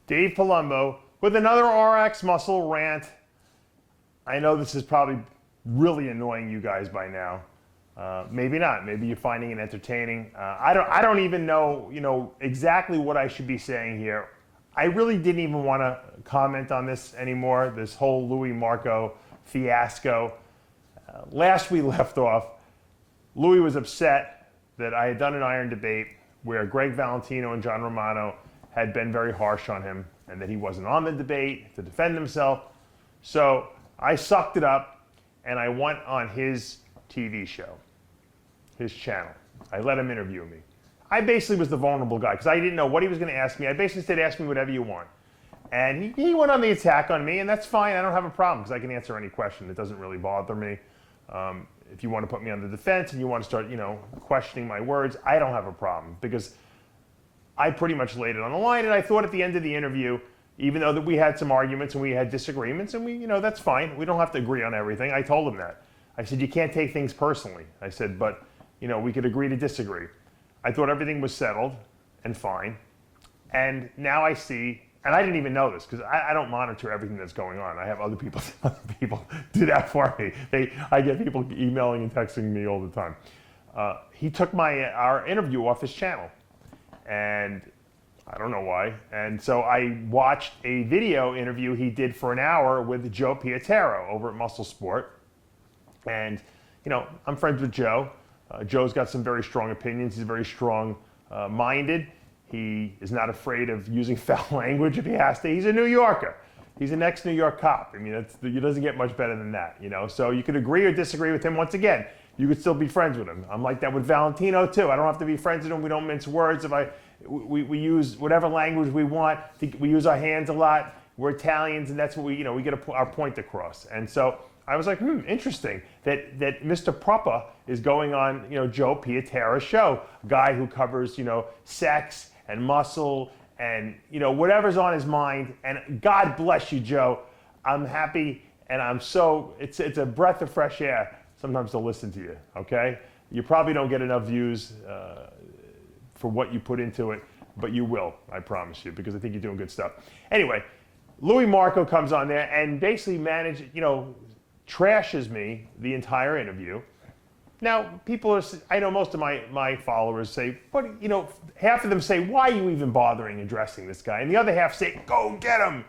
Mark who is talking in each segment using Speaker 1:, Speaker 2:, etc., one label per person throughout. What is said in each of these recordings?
Speaker 1: Dave Palumbo with another RXMuscle rant. I know this is probably really annoying you guys by now. Maybe not. Maybe you're finding it entertaining. I don't even know, exactly what I should be saying here. I really didn't even want to comment on this anymore. This whole Luimarco fiasco. Last we left off, Louis was upset that I had done an iron debate where Greg Valentino and John Romano had been very harsh on him and that he wasn't on the debate to defend himself. So I sucked it up and I went on his TV show, his channel. I let him interview me. I basically was the vulnerable guy because I didn't know what he was going to ask me. I basically said, ask me whatever you want. And he went on the attack on me, and that's fine. I don't have a problem because I can answer any question. It doesn't really bother me. If you want to put me on the defense and you want to start, questioning my words, I don't have a problem because I pretty much laid it on the line. And I thought at the end of the interview, even though that we had some arguments and we had disagreements, and that's fine. We don't have to agree on everything. I told him that. I said, you can't take things personally. I said, but, we could agree to disagree. I thought everything was settled and fine. And now I see, and I didn't even know this because I don't monitor everything that's going on. I have other people do that for me. I get people emailing and texting me all the time. He took our interview off his channel, and I don't know why. And so I watched a video interview he did for an hour with Joe Pietaro over at Muscle Sport. And, I'm friends with Joe. Joe's got some very strong opinions. He's very strong-minded. He is not afraid of using foul language if he has to. He's a New Yorker. He's an ex-New York cop. I mean, it doesn't get much better than that, So you could agree or disagree with him. Once again, you could still be friends with him. I'm like that with Valentino, too. I don't have to be friends with him. We don't mince words. We use whatever language we want. We use our hands a lot. We're Italians, and that's what we get our point across. And so I was like, interesting that Mr. Propa is going on, Joe Pietaro's show, a guy who covers, sex and muscle and, whatever's on his mind. And God bless you, Joe. I'm happy and it's a breath of fresh air sometimes to listen to you, okay? You probably don't get enough views for what you put into it, but you will, I promise you, because I think you're doing good stuff. Anyway, Luimarco comes on there and basically trashes me the entire interview. Now, I know most of my followers say, but, half of them say, why are you even bothering addressing this guy? And the other half say, go get him.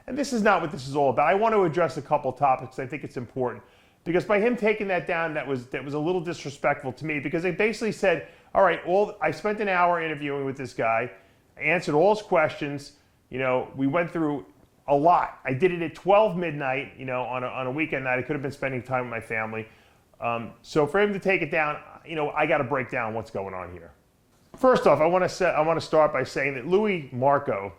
Speaker 1: And this is not what this is all about. I want to address a couple topics. I think it's important. Because by him taking that down, that was a little disrespectful to me because they basically said, all right, I spent an hour interviewing with this guy. I answered all his questions. We went through a lot. I did it at 12 midnight, on a weekend night. I could have been spending time with my family. So for him to take it down, I got to break down what's going on here. First off, I want to start by saying that Luimarco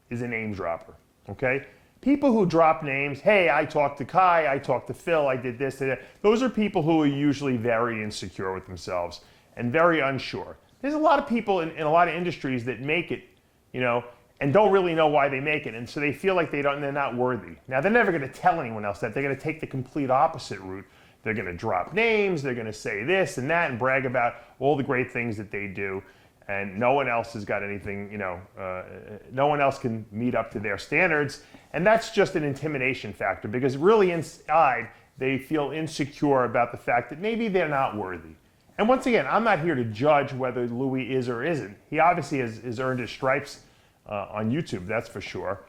Speaker 1: is a name dropper, okay? People who drop names, hey, I talked to Kai, I talked to Phil, I did this, and that. Those are people who are usually very insecure with themselves and very unsure. There's a lot of people in a lot of industries that make it, and don't really know why they make it, and so they feel like they're not worthy. Now, they're never going to tell anyone else that. They're going to take the complete opposite route. They're going to drop names, they're going to say this and that and brag about all the great things that they do, and no one else has got anything, no one else can meet up to their standards, and that's just an intimidation factor because really inside they feel insecure about the fact that maybe they're not worthy. And once again, I'm not here to judge whether Louis is or isn't. He obviously has earned his stripes on YouTube, that's for sure,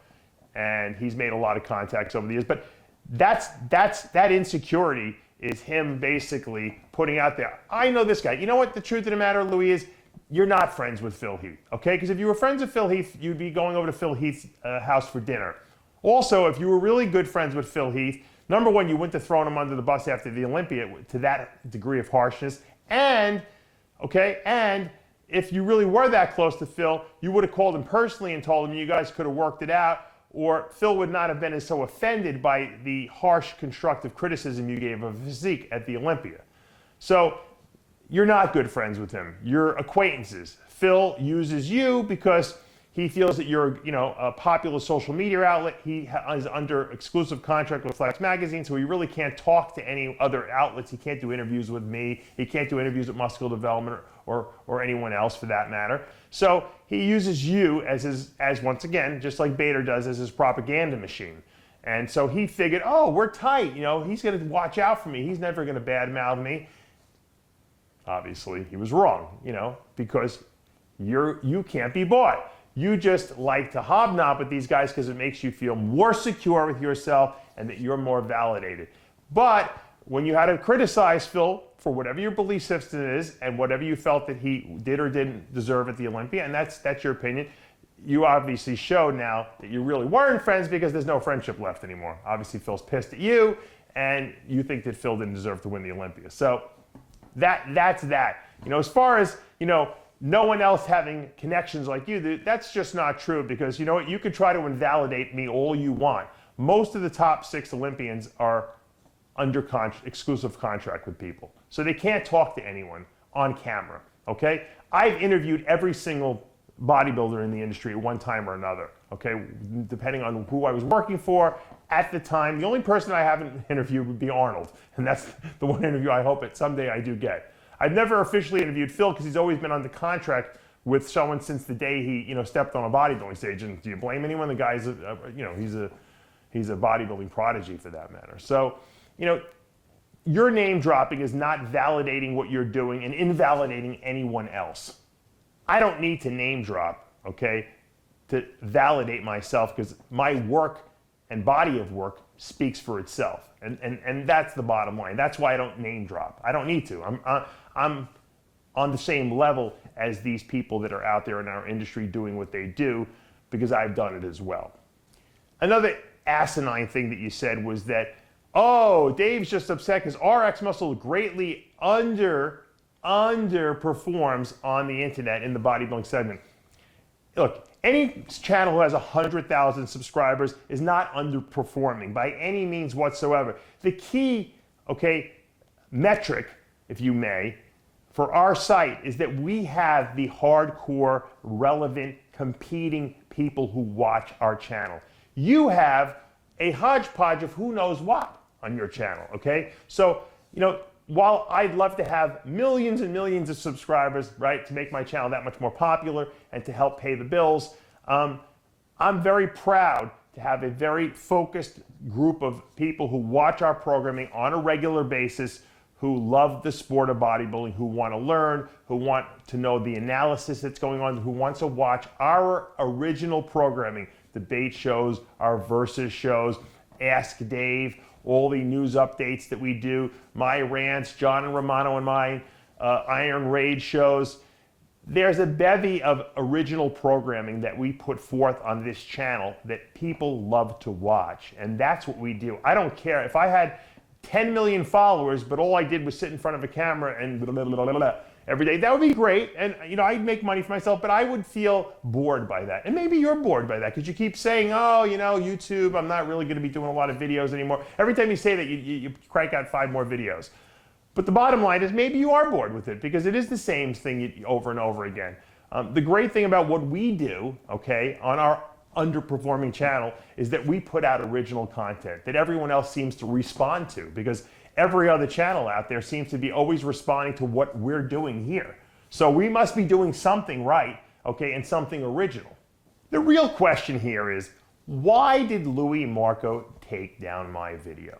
Speaker 1: and he's made a lot of contacts over the years, but that insecurity is him basically putting out there, I know this guy. You know what the truth of the matter, Louis, is? You're not friends with Phil Heath, okay? Because if you were friends with Phil Heath, you'd be going over to Phil Heath's house for dinner. Also, if you were really good friends with Phil Heath, number one, you wouldn't have thrown him under the bus after the Olympia to that degree of harshness. And if you really were that close to Phil, you would have called him personally and told him you guys could have worked it out, or Phil would not have been so offended by the harsh constructive criticism you gave of physique at the Olympia. So you're not good friends with him. You're acquaintances. Phil uses you because He feels that you're, a popular social media outlet. He is under exclusive contract with Flex Magazine, so he really can't talk to any other outlets. He can't do interviews with me. He can't do interviews with Muscle Development or anyone else for that matter. So he uses you as once again, just like Bader does, as his propaganda machine. And so he figured, oh, we're tight. He's going to watch out for me. He's never going to badmouth me. Obviously, he was wrong, because you can't be bought. You just like to hobnob with these guys because it makes you feel more secure with yourself and that you're more validated. But when you had to criticize Phil for whatever your belief system is and whatever you felt that he did or didn't deserve at the Olympia, and that's your opinion, you obviously showed now that you really weren't friends because there's no friendship left anymore. Obviously, Phil's pissed at you, and you think that Phil didn't deserve to win the Olympia. So that's that. As far as, no one else having connections like you, that's just not true because, you could try to invalidate me all you want. Most of the top 6 Olympians are under exclusive contract with people. So they can't talk to anyone on camera, okay? I've interviewed every single bodybuilder in the industry at one time or another, okay? Depending on who I was working for at the time. The only person I haven't interviewed would be Arnold, and that's the one interview I hope that someday I do get. I've never officially interviewed Phil because he's always been under contract with someone since the day he, stepped on a bodybuilding stage. And do you blame anyone? The guy's, he's a bodybuilding prodigy for that matter. So, your name dropping is not validating what you're doing and invalidating anyone else. I don't need to name drop, okay, to validate myself because my work and body of work speaks for itself. And that's the bottom line. That's why I don't name drop. I don't need to. I'm on the same level as these people that are out there in our industry doing what they do because I've done it as well. Another asinine thing that you said was that, oh, Dave's just upset because RXMuscle greatly underperforms on the internet in the bodybuilding segment. Look, any channel who has 100,000 subscribers is not underperforming by any means whatsoever. The key, metric, if you may, for our site is that we have the hardcore, relevant, competing people who watch our channel. You have a hodgepodge of who knows what on your channel, okay? So, while I'd love to have millions and millions of subscribers, right, to make my channel that much more popular and to help pay the bills, I'm very proud to have a very focused group of people who watch our programming on a regular basis, who love the sport of bodybuilding, who want to learn, who want to know the analysis that's going on, who wants to watch our original programming, debate shows, our versus shows, Ask Dave, all the news updates that we do, my rants, John and Romano and mine, Iron Raid shows. There's a bevy of original programming that we put forth on this channel that people love to watch, and that's what we do. I don't care if I had 10 million followers, but all I did was sit in front of a camera and every day. That would be great, and I'd make money for myself, but I would feel bored by that. And maybe you're bored by that because you keep saying, oh, YouTube, I'm not really going to be doing a lot of videos anymore. Every time you say that, you crank out 5 more videos. But the bottom line is maybe you are bored with it because it is the same thing over and over again. The great thing about what we do, on our underperforming channel is that we put out original content that everyone else seems to respond to because every other channel out there seems to be always responding to what we're doing here. So we must be doing something right, and something original. The real question here is, why did Luimarco take down my video?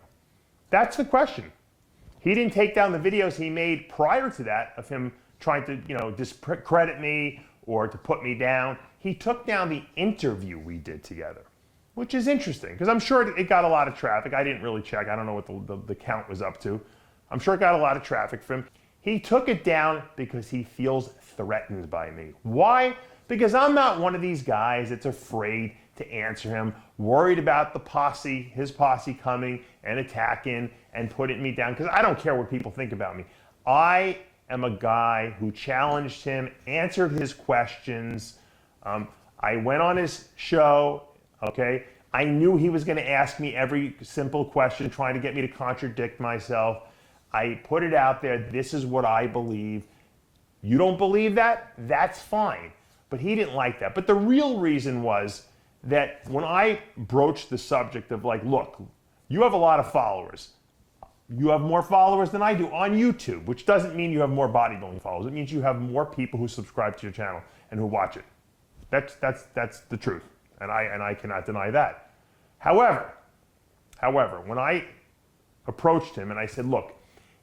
Speaker 1: That's the question. He didn't take down the videos he made prior to that of him trying to, discredit me or to put me down. He took down the interview we did together, which is interesting because I'm sure it got a lot of traffic. I didn't really check. I don't know what the count was up to. I'm sure it got a lot of traffic from him. He took it down because he feels threatened by me. Why? Because I'm not one of these guys that's afraid to answer him, worried about his posse coming and attacking and putting me down because I don't care what people think about me. I am a guy who challenged him, answered his questions. I went on his show, I knew he was going to ask me every simple question, trying to get me to contradict myself. I put it out there. This is what I believe. You don't believe that? That's fine. But he didn't like that. But the real reason was that when I broached the subject of like, look, you have a lot of followers. You have more followers than I do on YouTube, which doesn't mean you have more bodybuilding followers. It means you have more people who subscribe to your channel and who watch it. That's the truth, and I cannot deny that. However, when I approached him and I said, look,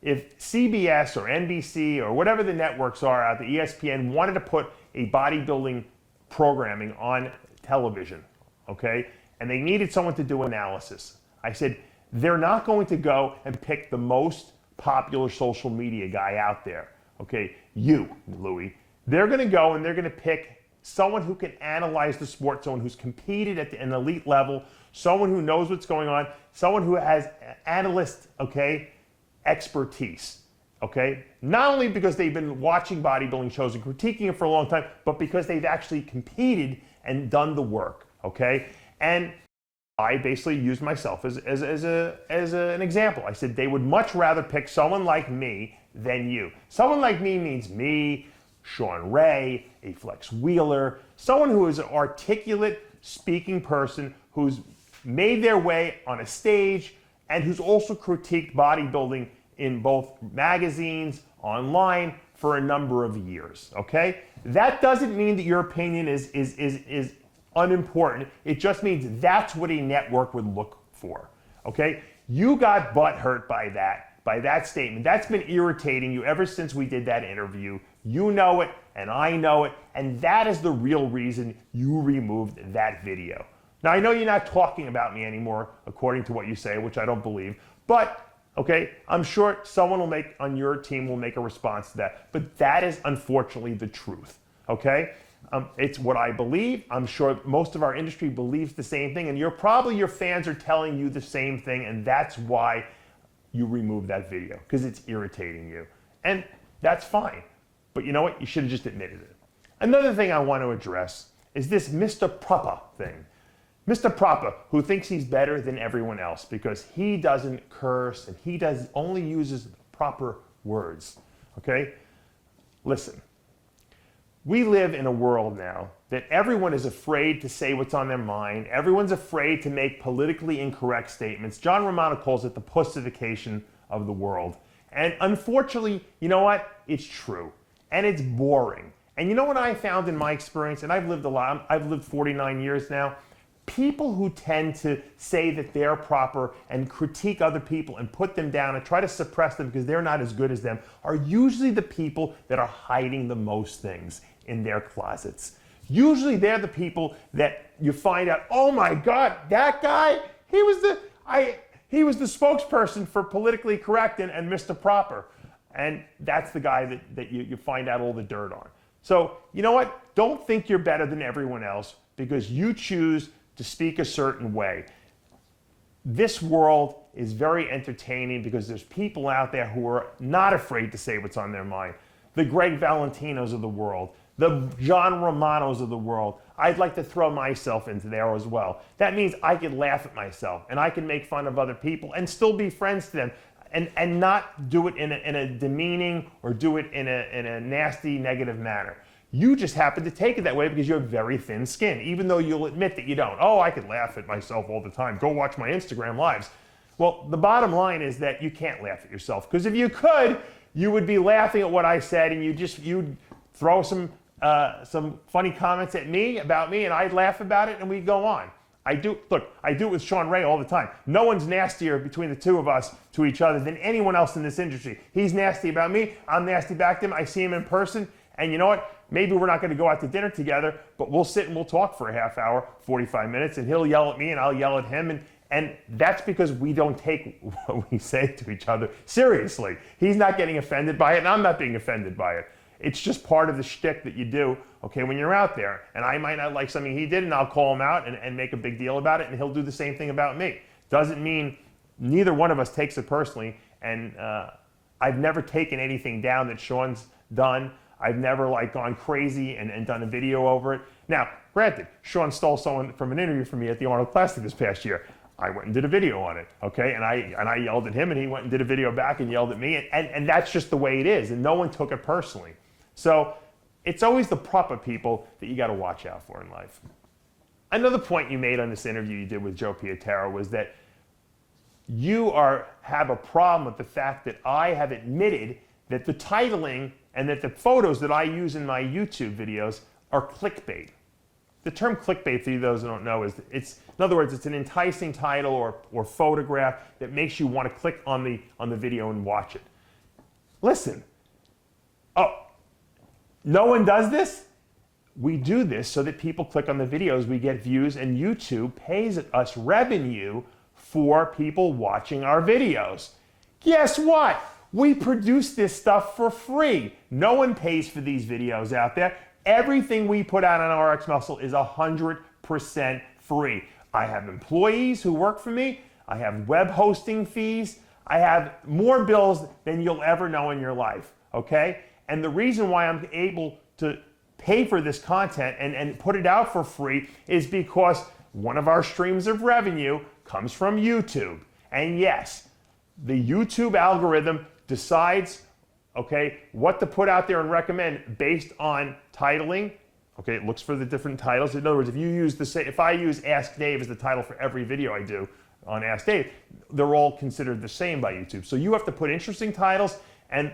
Speaker 1: if CBS or NBC or whatever the networks are out there, ESPN, wanted to put a bodybuilding programming on television, okay, and they needed someone to do analysis, I said, they're not going to go and pick the most popular social media guy out there, okay, you, Louis. They're going to go and they're going to pick someone who can analyze the sport, someone who's competed at an elite level, someone who knows what's going on, someone who has analyst, okay, expertise, okay? Not only because they've been watching bodybuilding shows and critiquing it for a long time, but because they've actually competed and done the work, okay? And I basically used myself as an example. I said they would much rather pick someone like me than you. Someone like me means me, Sean Ray, a Flex Wheeler, someone who is an articulate speaking person who's made their way on a stage and who's also critiqued bodybuilding in both magazines, online, for a number of years, okay? That doesn't mean that your opinion is unimportant. It just means that's what a network would look for, okay? You got butthurt by that statement. That's been irritating you ever since we did that interview. You know it, and I know it, and that is the real reason you removed that video. Now, I know you're not talking about me anymore, according to what you say, which I don't believe, but, okay, I'm sure someone on your team will make a response to that, but that is unfortunately the truth, okay? It's what I believe. I'm sure most of our industry believes the same thing, and your fans are telling you the same thing, and that's why you removed that video, because it's irritating you. And that's fine. But you know what? You should have just admitted it. Another thing I want to address is this Mr. Proper thing. Mr. Proper, who thinks he's better than everyone else because he doesn't curse and he only uses proper words, okay? Listen. We live in a world now that everyone is afraid to say what's on their mind. Everyone's afraid to make politically incorrect statements. John Romano calls it the pussification of the world. And unfortunately, you know what? It's true. And it's boring. And you know what I found in my experience, and I've lived a lot, I've lived 49 years now, people who tend to say that they're proper and critique other people and put them down and try to suppress them because they're not as good as them are usually the people that are hiding the most things in their closets. Usually they're the people that you find out, oh my God, that guy, he was the spokesperson for politically correct and Mr. Proper. And that's the guy that you find out all the dirt on. So, you know what? Don't think you're better than everyone else because you choose to speak a certain way. This world is very entertaining because there's people out there who are not afraid to say what's on their mind. The Greg Valentinos of the world, the John Romanos of the world. I'd like to throw myself into there as well. That means I can laugh at myself and I can make fun of other people and still be friends to them and not do it in a demeaning or do it in a nasty, negative manner. You just happen to take it that way because you have very thin skin, even though you'll admit that you don't. Oh, I could laugh at myself all the time. Go watch my Instagram lives. Well, the bottom line is that you can't laugh at yourself because if you could, you would be laughing at what I said and you'd throw some funny comments at me about me and I'd laugh about it and we'd go on. I do it with Sean Ray all the time. No one's nastier between the two of us to each other than anyone else in this industry. He's nasty about me, I'm nasty back to him, I see him in person, and you know what? Maybe we're not going to go out to dinner together, but we'll sit and we'll talk for a half hour, 45 minutes, and he'll yell at me and I'll yell at him, and that's because we don't take what we say to each other seriously. He's not getting offended by it, and I'm not being offended by it. It's just part of the shtick that you do, okay, when you're out there. And I might not like something he did, and I'll call him out and make a big deal about it, and he'll do the same thing about me. Doesn't mean neither one of us takes it personally, and I've never taken anything down that Sean's done. I've never gone crazy and done a video over it. Now, granted, Sean stole someone from an interview from me at the Arnold Classic this past year. I went and did a video on it, okay? And I yelled at him, and he went and did a video back and yelled at me, and that's just the way it is, and no one took it personally. So it's always the proper people that you got to watch out for in life. Another point you made on this interview you did with Joe Pietaro was that you have a problem with the fact that I have admitted that the titling and that the photos that I use in my YouTube videos are clickbait. The term clickbait, for those who don't know, is in other words, it's an enticing title or photograph that makes you want to click on the video and watch it. Listen, no one does this? We do this so that people click on the videos, we get views, and YouTube pays us revenue for people watching our videos. Guess what? We produce this stuff for free. No one pays for these videos out there. Everything we put out on RXMuscle is 100% free. I have employees who work for me. I have web hosting fees. I have more bills than you'll ever know in your life, okay? And the reason why I'm able to pay for this content and put it out for free is because one of our streams of revenue comes from YouTube. And yes, the YouTube algorithm decides, okay, what to put out there and recommend based on titling. Okay, it looks for the different titles. In other words, if I use Ask Dave as the title for every video I do on Ask Dave, they're all considered the same by YouTube. So you have to put interesting titles, and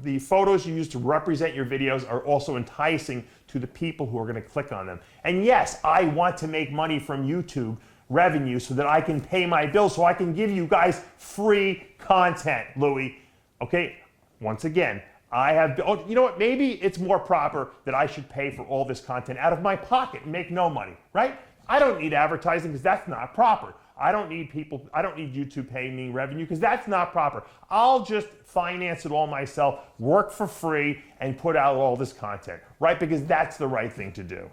Speaker 1: the photos you use to represent your videos are also enticing to the people who are going to click on them. And yes, I want to make money from YouTube revenue so that I can pay my bills, so I can give you guys free content, Louis. Okay, once again, you know what, maybe it's more proper that I should pay for all this content out of my pocket and make no money, right? I don't need advertising because that's not proper. I don't need YouTube paying me revenue because that's not proper. I'll just finance it all myself, work for free, and put out all this content, right? Because that's the right thing to do.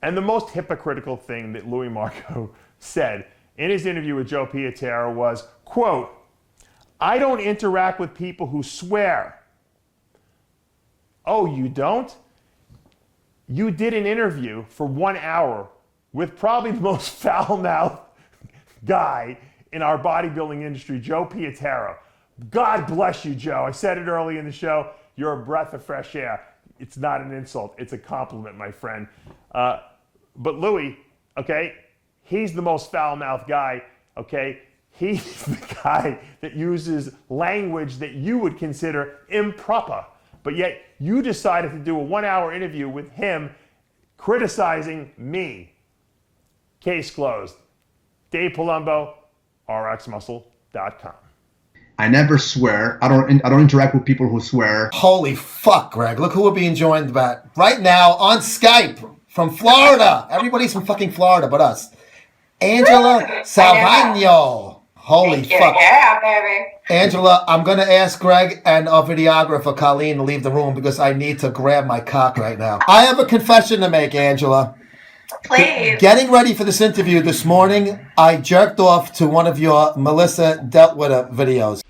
Speaker 1: And the most hypocritical thing that Luimarco said in his interview with Joe Pietaro was, quote, "I don't interact with people who swear." Oh, you don't? You did an interview for 1 hour with probably the most foul-mouthed guy in our bodybuilding industry, Joe Pietaro. God bless you, Joe. I said it early in the show. You're a breath of fresh air. It's not an insult. It's a compliment, my friend. But Louis, okay, he's the most foul-mouthed guy, okay? He's the guy that uses language that you would consider improper. But yet you decided to do a 1 hour interview with him criticizing me. Case closed. Dave Palumbo, RXMuscle.com.
Speaker 2: I never swear. I don't interact with people who swear.
Speaker 3: Holy fuck, Greg. Look who we're being joined by right now on Skype from Florida. Everybody's from fucking Florida but us. Angela Salvagno. Holy fuck.
Speaker 4: Yeah, baby.
Speaker 3: Angela, I'm going to ask Greg and our videographer, Colleen, to leave the room because I need to grab my cock right now. I have a confession to make, Angela.
Speaker 4: Please.
Speaker 3: Getting ready for this interview this morning, I jerked off to one of your Melissa Dealt With It videos.